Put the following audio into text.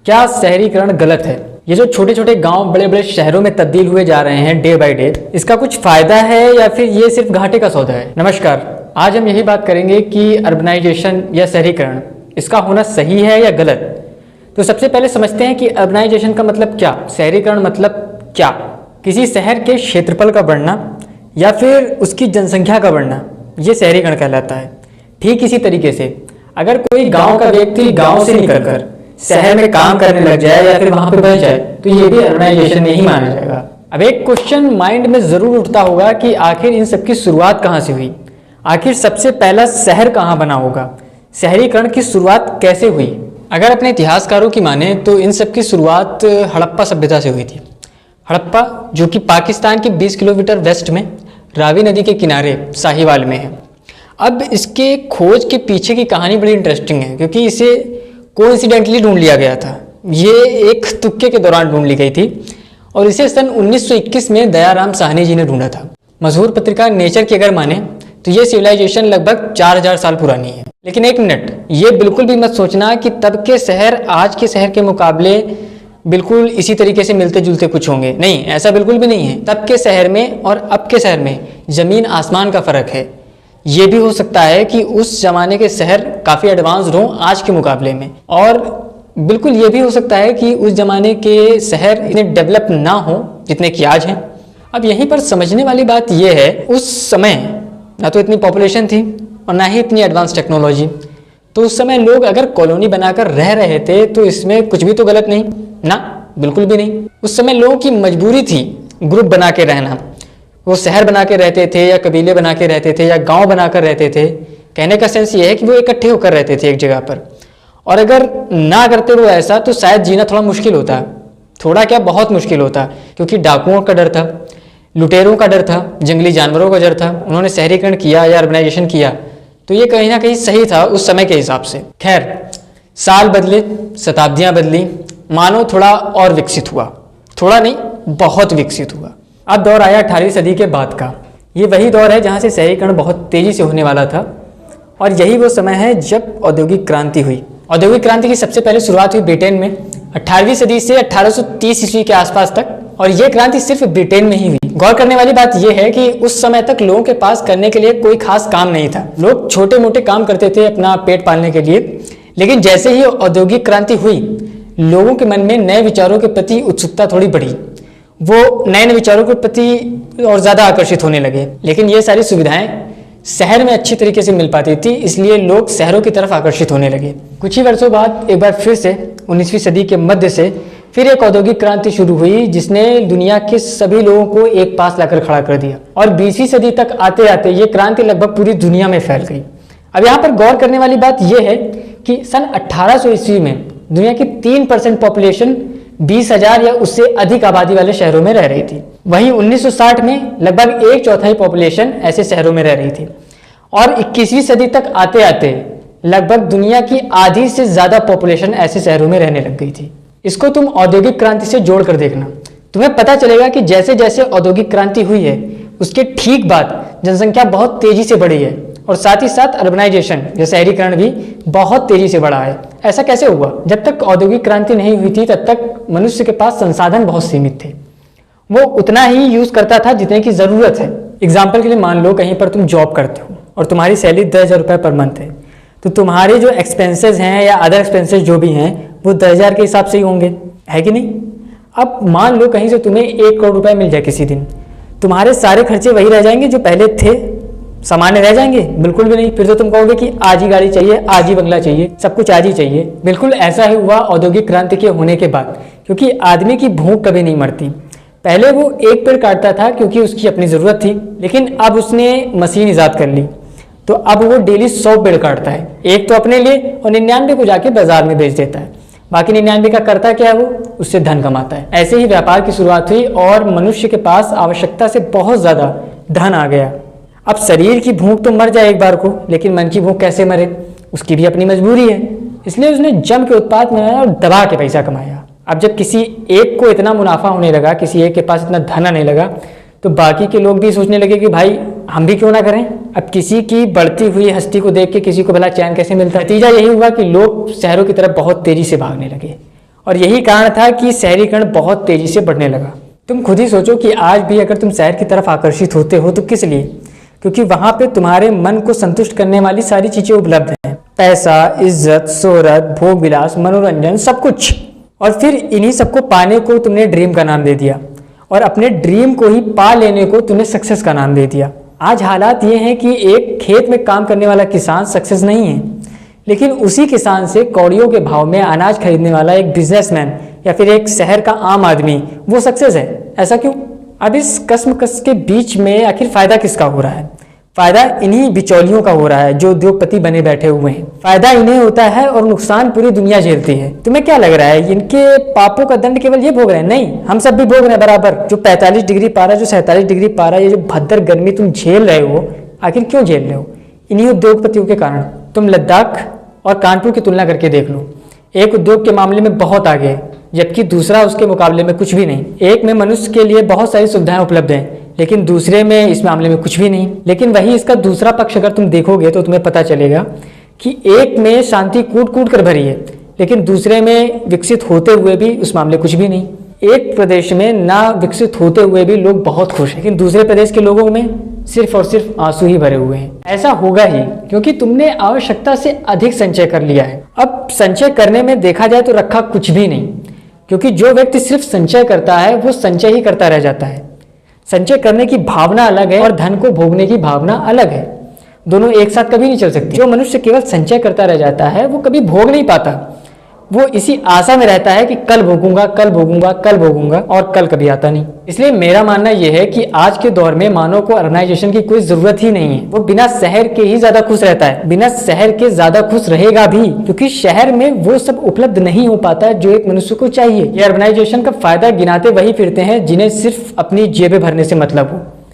क्या शहरीकरण गलत है? ये जो छोटे छोटे गांव बड़े बड़े शहरों में तब्दील हुए जा रहे हैं डे बाय डे, इसका कुछ फायदा है या फिर ये सिर्फ घाटे का सौदा है? नमस्कार, आज हम यही बात करेंगे कि अर्बनाइजेशन या शहरीकरण इसका होना सही है या गलत। तो सबसे पहले समझते हैं कि अर्बनाइजेशन का मतलब क्या, शहरीकरण मतलब क्या। किसी शहर के क्षेत्रफल का बढ़ना या फिर उसकी जनसंख्या का बढ़ना, ये शहरीकरण कहलाता है। ठीक इसी तरीके से अगर कोई गांव का व्यक्ति गांव से निकलकर शहर में काम करने लग जाए या फिर वहां पे बस जाए तो ये भी अर्बनाइजेशन नहीं माना जाएगा। अब एक क्वेश्चन माइंड में जरूर उठता होगा कि आखिर इन सब की शुरुआत कहाँ से हुई, आखिर सबसे पहला शहर कहाँ बना होगा, शहरीकरण की शुरुआत कैसे हुई। अगर अपने इतिहासकारों की माने तो इन सब की शुरुआत हड़प्पा सभ्यता से हुई थी। हड़प्पा जो कि पाकिस्तान के 20 किलोमीटर वेस्ट में रावी नदी के किनारे साहिवाल में है। अब इसके खोज के पीछे की कहानी बड़ी इंटरेस्टिंग है क्योंकि इसे कोइंसिडेंटली ढूंढ लिया गया था। ये एक तुक्के के दौरान ढूंढ ली गई थी और इसे सन 1921 में दयाराम साहनी जी ने ढूंढा था। मशहूर पत्रिका नेचर की अगर माने तो ये सिविलाइजेशन लगभग 4000 साल पुरानी है। लेकिन एक मिनट, ये बिल्कुल भी मत सोचना कि तब के शहर आज के शहर के मुकाबले बिल्कुल इसी तरीके से मिलते जुलते कुछ होंगे। नहीं, ऐसा बिल्कुल भी नहीं है। तब के शहर में और अब के शहर में जमीन आसमान का फर्क है। ये भी हो सकता है कि उस जमाने के शहर काफ़ी एडवांस्ड हों आज के मुकाबले में, और बिल्कुल ये भी हो सकता है कि उस जमाने के शहर इतने डेवलप ना हो जितने कि आज हैं। अब यहीं पर समझने वाली बात यह है, उस समय ना तो इतनी पॉपुलेशन थी और ना ही इतनी एडवांस टेक्नोलॉजी। तो उस समय लोग अगर कॉलोनी बनाकर रह रहे थे तो इसमें कुछ भी तो गलत नहीं ना, बिल्कुल भी नहीं। उस समय लोगों की मजबूरी थी ग्रुप बना के रहना। वो शहर बना के रहते थे या कबीले बना के रहते थे या गांव बनाकर रहते थे। कहने का सेंस ये है कि वो इकट्ठे होकर रहते थे एक जगह पर, और अगर ना करते वो ऐसा तो शायद जीना थोड़ा मुश्किल होता, थोड़ा क्या बहुत मुश्किल होता, क्योंकि डाकुओं का डर था, लुटेरों का डर था, जंगली जानवरों का डर था। उन्होंने शहरीकरण किया या अर्बनाइजेशन किया तो ये कहीं ना कहीं सही था उस समय के हिसाब से। खैर, साल बदले, शताब्दियाँ बदली, मानव थोड़ा और विकसित हुआ, थोड़ा नहीं बहुत विकसित हुआ। अब दौर आया 18वीं सदी के बाद का। ये वही दौर है जहाँ से शहरीकरण बहुत तेज़ी से होने वाला था, और यही वो समय है जब औद्योगिक क्रांति हुई। औद्योगिक क्रांति की सबसे पहले शुरुआत हुई ब्रिटेन में 18वीं सदी से 1830 ईस्वी के आसपास तक, और ये क्रांति सिर्फ ब्रिटेन में ही हुई। गौर करने वाली बात यह है कि उस समय तक लोगों के पास करने के लिए कोई खास काम नहीं था। लोग छोटे मोटे काम करते थे अपना पेट पालने के लिए। लेकिन जैसे ही औद्योगिक क्रांति हुई, लोगों के मन में नए विचारों के प्रति उत्सुकता थोड़ी बढ़ी। वो नए नए विचारों के प्रति और ज़्यादा आकर्षित होने लगे। लेकिन ये सारी सुविधाएं शहर में अच्छी तरीके से मिल पाती थी, इसलिए लोग शहरों की तरफ आकर्षित होने लगे। कुछ ही वर्षों बाद एक बार फिर से 19वीं सदी के मध्य से फिर एक औद्योगिक क्रांति शुरू हुई जिसने दुनिया के सभी लोगों को एक पास लाकर खड़ा कर दिया, और 20वीं सदी तक आते आते ये क्रांति लगभग पूरी दुनिया में फैल गई। अब यहाँ पर गौर करने वाली बात यह है कि सन 1800 ईस्वी में दुनिया की 3% पॉपुलेशन 20,000 या उससे अधिक आबादी वाले शहरों में रह रही थी। वहीं 1960 में लगभग 1/4 पॉपुलेशन ऐसे शहरों में रह रही थी, और 21वीं सदी तक आते आते लगभग दुनिया की आधी से ज़्यादा पॉपुलेशन ऐसे शहरों में रहने लग गई थी। इसको तुम औद्योगिक क्रांति से जोड़ कर देखना, तुम्हें पता चलेगा कि जैसे जैसे औद्योगिक क्रांति हुई है उसके ठीक बाद जनसंख्या बहुत तेजी से बढ़ी है, और साथ ही साथ अर्बनाइजेशन या शहरीकरण भी बहुत तेजी से बढ़ा है। ऐसा कैसे हुआ? जब तक औद्योगिक क्रांति नहीं हुई थी तब तक मनुष्य के पास संसाधन बहुत सीमित थे। वो उतना ही यूज करता था जितने की जरूरत है। एग्जाम्पल के लिए मान लो कहीं पर तुम जॉब करते हो और तुम्हारी सैलरी 10,000 रुपये पर मंथ है, तो तुम्हारे जो एक्सपेंसेस हैं या अदर एक्सपेंसेस जो भी हैं वो 10,000 के हिसाब से ही होंगे, है कि नहीं? अब मान लो कहीं से तुम्हें 1 करोड़ रुपए मिल जाए किसी दिन, तुम्हारे सारे खर्चे वही रह जाएंगे जो पहले थे, सामान्य रह जाएंगे? बिल्कुल भी नहीं। फिर तो तुम कहोगे कि आज ही गाड़ी चाहिए, आज ही बंगला चाहिए, सब कुछ आज ही चाहिए। बिल्कुल ऐसा ही हुआ औद्योगिक क्रांति के होने के बाद, क्योंकि आदमी की भूख कभी नहीं मरती। पहले वो एक पेड़ काटता था क्योंकि उसकी अपनी ज़रूरत थी, लेकिन अब उसने मशीन ईजाद कर ली तो अब वो डेली 100 पेड़ काटता है, एक तो अपने लिए और 99 को जाके बाजार में बेच देता है। बाकी 99 का करता क्या है, वो उससे धन कमाता है। ऐसे ही व्यापार की शुरुआत हुई और मनुष्य के पास आवश्यकता से बहुत ज़्यादा धन आ गया। अब शरीर की भूख तो मर जाए एक बार को, लेकिन मन की भूख कैसे मरे, उसकी भी अपनी मजबूरी है। इसलिए उसने जम के उत्पाद बनाया और दबा के पैसा कमाया। अब जब किसी एक को इतना मुनाफा होने लगा, किसी एक के पास इतना धन आने लगा, तो बाकी के लोग भी सोचने लगे कि भाई हम भी क्यों ना करें। अब किसी की बढ़ती हुई हस्ती को देख के किसी को भला चैन कैसे मिलता है। नतीजा यही हुआ कि लोग शहरों की तरफ बहुत तेजी से भागने लगे और यही कारण था कि शहरीकरण बहुत तेजी से बढ़ने लगा। तुम खुद ही सोचो कि आज भी अगर तुम शहर की तरफ आकर्षित होते हो तो किस लिए? क्योंकि वहां पे तुम्हारे मन को संतुष्ट करने वाली सारी चीजें उपलब्ध हैं। पैसा, इज्जत, शोहरत, भोग विलास, मनोरंजन, सब कुछ। और फिर इन्हीं सबको पाने को तुमने ड्रीम का नाम दे दिया और अपने ड्रीम को ही पा लेने को तुमने सक्सेस का नाम दे दिया। आज हालात ये हैं कि एक खेत में काम करने वाला किसान सक्सेस नहीं है, लेकिन उसी किसान से कौड़ियों के भाव में अनाज खरीदने वाला एक बिजनेसमैन या फिर एक शहर का आम आदमी वो सक्सेस है। ऐसा क्यों? अब इस कश्मकश के बीच में आखिर फायदा किसका हो रहा है? फायदा इन्हीं बिचौलियों का हो रहा है जो उद्योगपति बने बैठे हुए हैं। फायदा इन्हें होता है और नुकसान पूरी दुनिया झेलती है। तुम्हें क्या लग रहा है इनके पापों का दंड केवल ये भोग रहे हैं? नहीं, हम सब भी भोग रहे हैं बराबर। जो 45 डिग्री पारा, जो 47 डिग्री पारा, ये जो भद्दर गर्मी तुम झेल रहे हो, आखिर क्यों झेल रहे हो? इन्हीं उद्योगपतियों के कारण। तुम लद्दाख और कानपुर की तुलना करके देख लो। एक उद्योग के मामले में बहुत आगे है, जबकि दूसरा उसके मुकाबले में कुछ भी नहीं। एक में मनुष्य के लिए बहुत सारी सुविधाएं उपलब्ध हैं, लेकिन दूसरे में इस मामले में कुछ भी नहीं। लेकिन वही इसका दूसरा पक्ष अगर तुम देखोगे तो तुम्हें पता चलेगा कि एक में शांति कूट कूट कर भरी है, लेकिन दूसरे में विकसित होते हुए भी उस मामले कुछ भी नहीं। एक प्रदेश में ना विकसित होते हुए भी लोग बहुत खुश हैं, लेकिन दूसरे प्रदेश के लोगों में सिर्फ और सिर्फ आंसू ही भरे हुए हैं। ऐसा होगा ही क्योंकि तुमने आवश्यकता से अधिक संचय कर लिया है। अब संचय करने में देखा जाए तो रखा कुछ भी नहीं, क्योंकि जो व्यक्ति सिर्फ संचय करता है वो संचय ही करता रह जाता है। संचय करने की भावना अलग है और धन को भोगने की भावना अलग है। दोनों एक साथ कभी नहीं चल सकती। जो मनुष्य केवल संचय करता रह जाता है वो कभी भोग नहीं पाता। वो इसी आशा में रहता है कि कल भोगूंगा, कल भोगूंगा, कल भोगूंगा, और कल कभी आता नहीं। इसलिए मेरा मानना यह है कि आज के दौर में मानव को अर्बनाइजेशन की कोई जरूरत ही नहीं है। वो बिना शहर के ही ज्यादा खुश रहता है, बिना शहर के ज्यादा खुश रहेगा भी, क्योंकि शहर में वो सब उपलब्ध नहीं हो पाता जो एक मनुष्य को चाहिए। ये अर्बनाइजेशन का फायदा गिनाते वही फिरते हैं जिन्हें सिर्फ अपनी जेबें भरने से मतलब हो।